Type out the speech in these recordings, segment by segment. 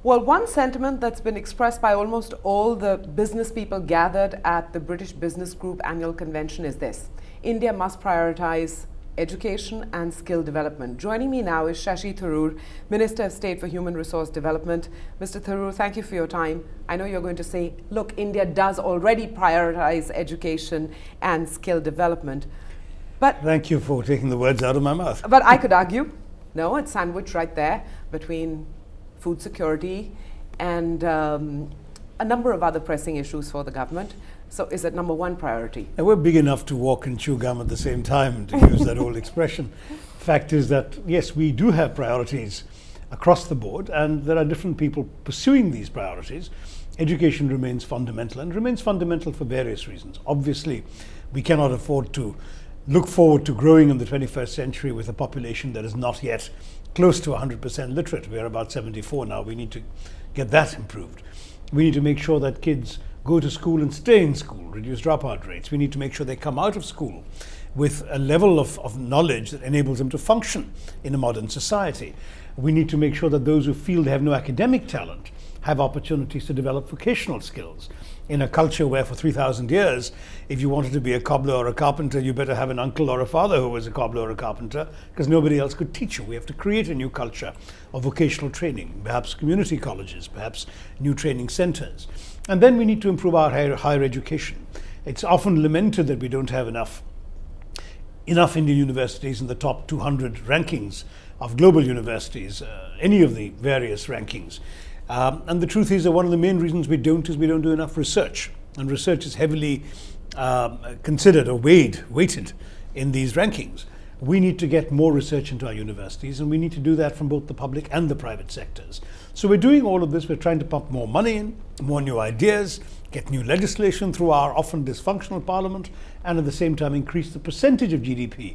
Well, one sentiment that's been expressed by almost all the business people gathered at the British Business Group annual convention is this: India must prioritize education and skill development. Joining me now is Shashi Tharoor, Minister of State for Human Resource Development. Mr. Tharoor, thank you for your time. I know you're going to say, look, India does already prioritize education and skill development. But thank you for taking the words out of my mouth. But I could argue, no, it's sandwiched right there between food security and a number of other pressing issues for the government. So is it number one priority? And we're big enough to walk and chew gum at the same time, to use that old expression. Fact is that, yes, we do have priorities across the board, and there are different people pursuing these priorities. Education remains fundamental, and remains fundamental for various reasons. Obviously, we cannot afford to look forward to growing in the 21st century with a population that is not yet close to 100% literate. We're about 74 now. We need to get that improved. We need to make sure that kids go to school and stay in school, reduce dropout rates. We need to make sure they come out of school with a level of knowledge that enables them to function in a modern society. We need to make sure that those who feel they have no academic talent have opportunities to develop vocational skills. In a culture where for 3,000 years, if you wanted to be a cobbler or a carpenter, you better have an uncle or a father who was a cobbler or a carpenter, because nobody else could teach you. We have to create a new culture of vocational training, perhaps community colleges, perhaps new training centers. And then we need to improve our higher education. It's often lamented that we don't have enough Indian universities in the top 200 rankings of global universities, any of the various rankings. And the truth is that one of the main reasons we don't is we don't do enough research. And research is heavily considered or weighted in these rankings. We need to get more research into our universities, and we need to do that from both the public and the private sectors. So we're doing all of this. We're trying to pump more money in, more new ideas, get new legislation through our often dysfunctional parliament, and at the same time increase the percentage of GDP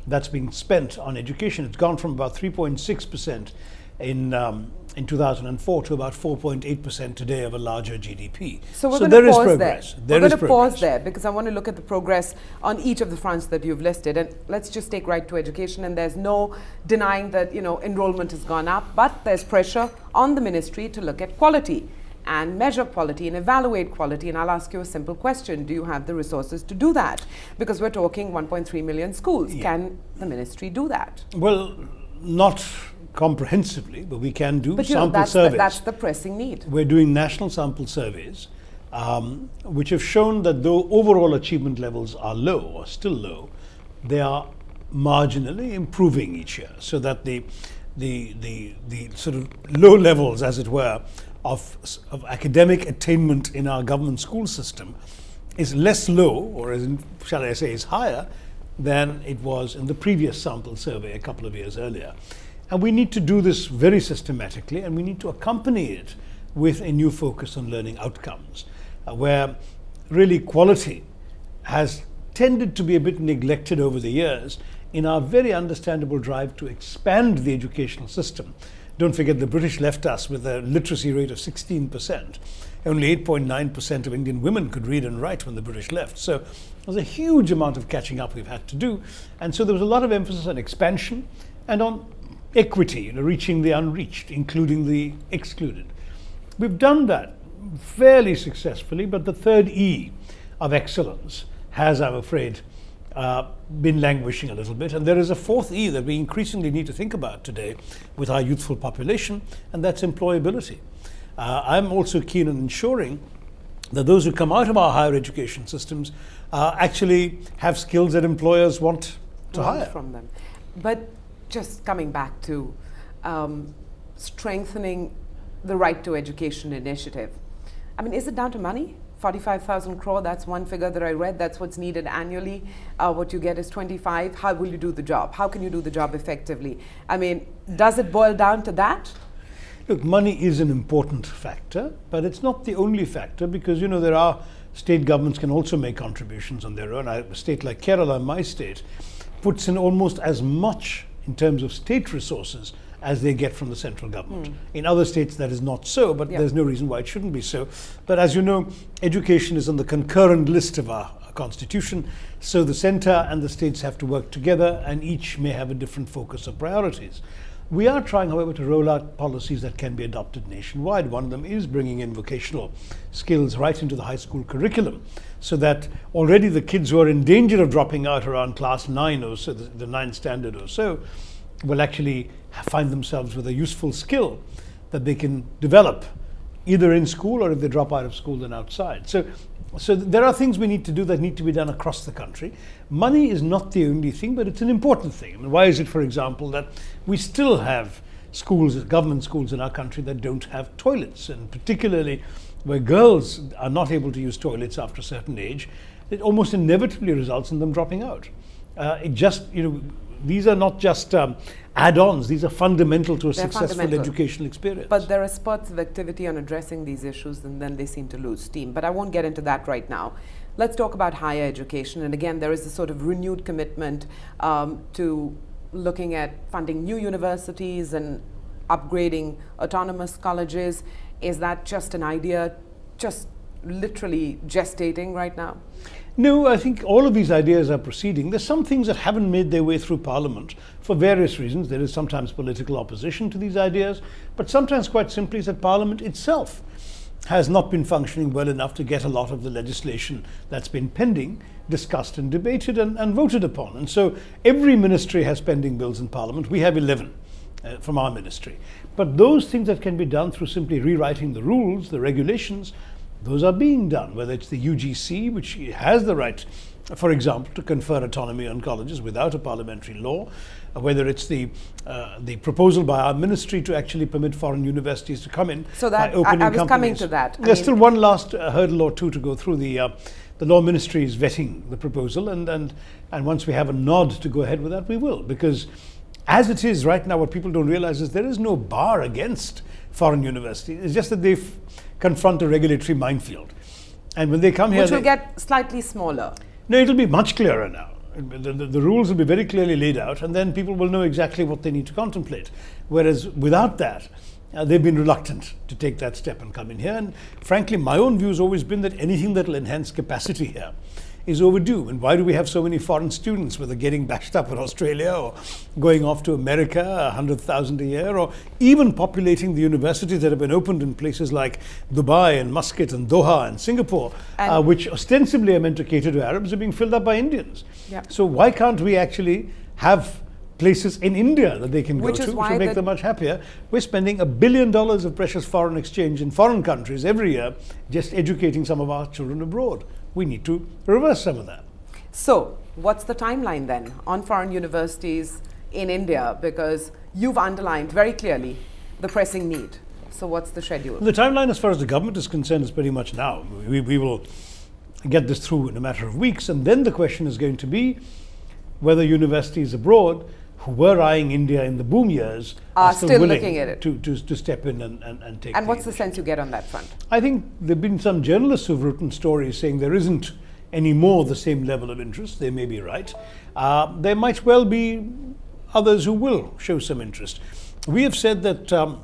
that's being spent on education. It's gone from about 3.6% in 2004 to about 4.8% today of a larger GDP. So there is progress. We're going to pause there because I want to look at the progress on each of the fronts that you've listed. And let's just take right to education. And there's no denying that, enrollment has gone up, but there's pressure on the ministry to look at quality and measure quality and evaluate quality. And I'll ask you a simple question. Do you have the resources to do that? Because we're talking 1.3 million schools. Yeah. Can the ministry do that? Well, not comprehensively, but we can do sample surveys. That's the pressing need. We're doing national sample surveys, which have shown that though overall achievement levels are low or still low, they are marginally improving each year, so that the sort of low levels, as it were, of academic attainment in our government school system is less low, or shall I say, is higher than it was in the previous sample survey a couple of years earlier. And we need to do this very systematically, and we need to accompany it with a new focus on learning outcomes, where really quality has tended to be a bit neglected over the years in our very understandable drive to expand the educational system. Don't forget, the British left us with a literacy rate of 16%. Only 8.9% of Indian women could read and write when the British left. So there's a huge amount of catching up we've had to do. And so there was a lot of emphasis on expansion and on equity, reaching the unreached, including the excluded. We've done that fairly successfully, but the third E of excellence has, I'm afraid, been languishing a little bit. And there is a fourth E that we increasingly need to think about today with our youthful population, and that's employability. I'm also keen on ensuring that those who come out of our higher education systems actually have skills that employers want to hire from them. But just coming back to strengthening the right to education initiative. I mean, is it down to money? 45,000 crore, that's one figure that I read, that's what's needed annually. What you get is 25. How will you do the job? How can you do the job effectively? I mean, does it boil down to that? Look, money is an important factor, but it's not the only factor, because, there are state governments can also make contributions on their own. A state like Kerala, my state, puts in almost as much in terms of state resources as they get from the central government. In other states that is not so, but there's no reason why it shouldn't be so. But as you know, education is on the concurrent list of our constitution, so the centre and the states have to work together, and each may have a different focus of priorities. We are trying, however, to roll out policies that can be adopted nationwide. One of them is bringing in vocational skills right into the high school curriculum, so that already the kids who are in danger of dropping out around class 9 or so, the 9th standard or so, will actually find themselves with a useful skill that they can develop either in school, or if they drop out of school, then outside. So there are things we need to do that need to be done across the country. Money is not the only thing, but it's an important thing. I mean, why is it, for example, that we still have schools, government schools in our country, that don't have toilets, and particularly where girls are not able to use toilets after a certain age, it almost inevitably results in them dropping out. These are not just add-ons, these are fundamental to a They're successful fundamental. educational experience. But there are spurts of activity on addressing these issues, and then they seem to lose steam. But I won't get into that right now. Let's talk about higher education. And again, there is a sort of renewed commitment to looking at funding new universities and upgrading autonomous colleges. Is that just an idea, just literally gestating right now? No, I think all of these ideas are proceeding. There's some things that haven't made their way through Parliament for various reasons. There is sometimes political opposition to these ideas, but sometimes quite simply is that Parliament itself has not been functioning well enough to get a lot of the legislation that's been pending discussed and debated and voted upon. And so every ministry has pending bills in Parliament. We have 11 from our ministry. But those things that can be done through simply rewriting the rules, the regulations, those are being done, whether it's the UGC, which has the right, for example, to confer autonomy on colleges without a parliamentary law, whether it's the proposal by our ministry to actually permit foreign universities to come in. So that by opening I was companies. coming to that. There's still one last hurdle or two to go through. The law ministry is vetting the proposal, and once we have a nod to go ahead with that, we will. Because as it is right now, what people don't realize is there is no bar against foreign universities. It's just that they confront a regulatory minefield. And when they come here, which will get slightly smaller. No, it'll be much clearer now. The rules will be very clearly laid out, and then people will know exactly what they need to contemplate. Whereas without that, they've been reluctant to take that step and come in here. And frankly, my own view has always been that anything that will enhance capacity here is overdue. And why do we have so many foreign students, whether getting bashed up in Australia or going off to America, 100,000 a year, or even populating the universities that have been opened in places like Dubai and Muscat and Doha and Singapore, which ostensibly are meant to cater to Arabs, are being filled up by Indians. Yeah. So why can't we actually have places in India that they can go Which to, is which why will make them much happier? We're spending $1 billion of precious foreign exchange in foreign countries every year just educating some of our children abroad. We need to reverse some of that. So, what's the timeline then on foreign universities in India? Because you've underlined very clearly the pressing need. So, what's the schedule? The timeline, as far as the government is concerned, is pretty much now. We will get this through in a matter of weeks, and then the question is going to be whether universities abroad who were eyeing India in the boom years are still still willing looking at it. to step in and take. And what's the initiative. sense you get on that front? I think there have been some journalists who've written stories saying there isn't any more the same level of interest. They may be right. There might well be others who will show some interest. We have said that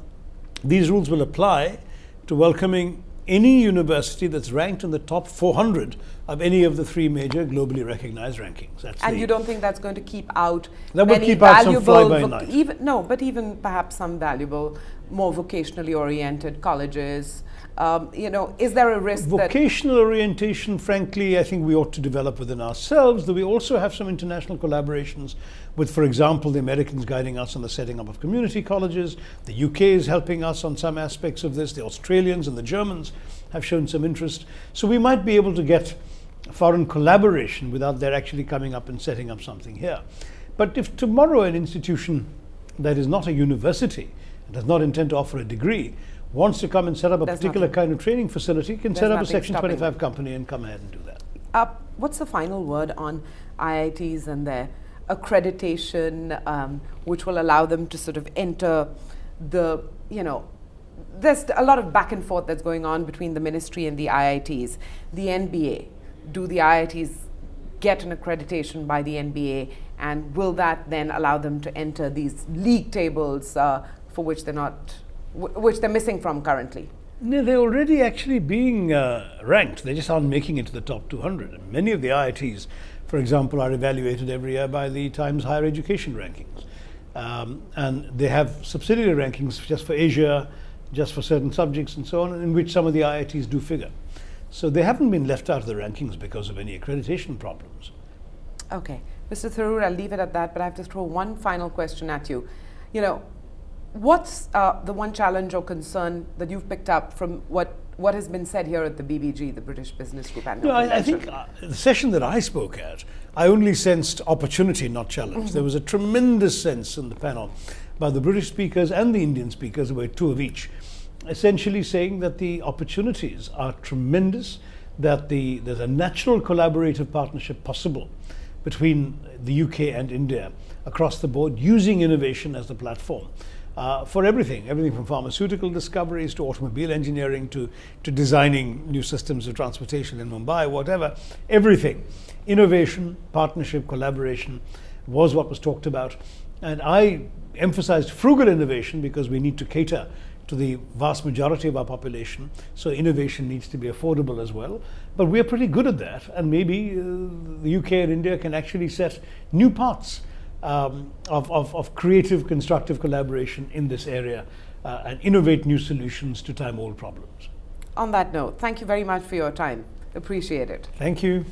these rules will apply to welcoming any university that's ranked in the top 400 of any of the 3 major globally recognized rankings. And you don't think that's going to keep out That would many keep out some valuable, fly-by-night. but even perhaps some valuable, more vocationally oriented colleges. Is there a risk that vocational orientation, frankly, I think we ought to develop within ourselves, though we also have some international collaborations with, for example, the Americans guiding us on the setting up of community colleges. The UK is helping us on some aspects of this. The Australians and the Germans have shown some interest. So we might be able to get foreign collaboration without their actually coming up and setting up something here. But if tomorrow an institution that is not a university and does not intend to offer a degree wants to come and set up a particular kind of training facility, can set up a Section 25 company and come ahead and do that. What's the final word on IITs and their accreditation, which will allow them to sort of enter the, there's a lot of back and forth that's going on between the ministry and the IITs. The NBA, do the IITs get an accreditation by the NBA, and will that then allow them to enter these league tables for which they're missing from currently? No, they're already actually being ranked. They just aren't making it to the top 200. And many of the IITs, for example, are evaluated every year by the Times Higher Education rankings. And they have subsidiary rankings just for Asia, just for certain subjects and so on, in which some of the IITs do figure. So they haven't been left out of the rankings because of any accreditation problems. Okay. Mr. Tharoor, I'll leave it at that, but I have to throw one final question at you. You know, what's the one challenge or concern that you've picked up from what has been said here at the BBG, the British Business Group Annual I Convention? think the session that I spoke at, I only sensed opportunity, not challenge. There was a tremendous sense in the panel by the British speakers and the Indian speakers, there were two of each, essentially saying that the opportunities are tremendous, that there's a natural collaborative partnership possible between the UK and India across the board, using innovation as the platform for everything from pharmaceutical discoveries to automobile engineering to designing new systems of transportation in Mumbai, whatever, everything. Innovation, partnership, collaboration was what was talked about. And I emphasized frugal innovation because we need to cater to the vast majority of our population, so innovation needs to be affordable as well. But we're pretty good at that, and maybe the UK and India can actually set new paths of creative, constructive collaboration in this area and innovate new solutions to time-old problems. On that note, thank you very much for your time. Appreciate it. Thank you.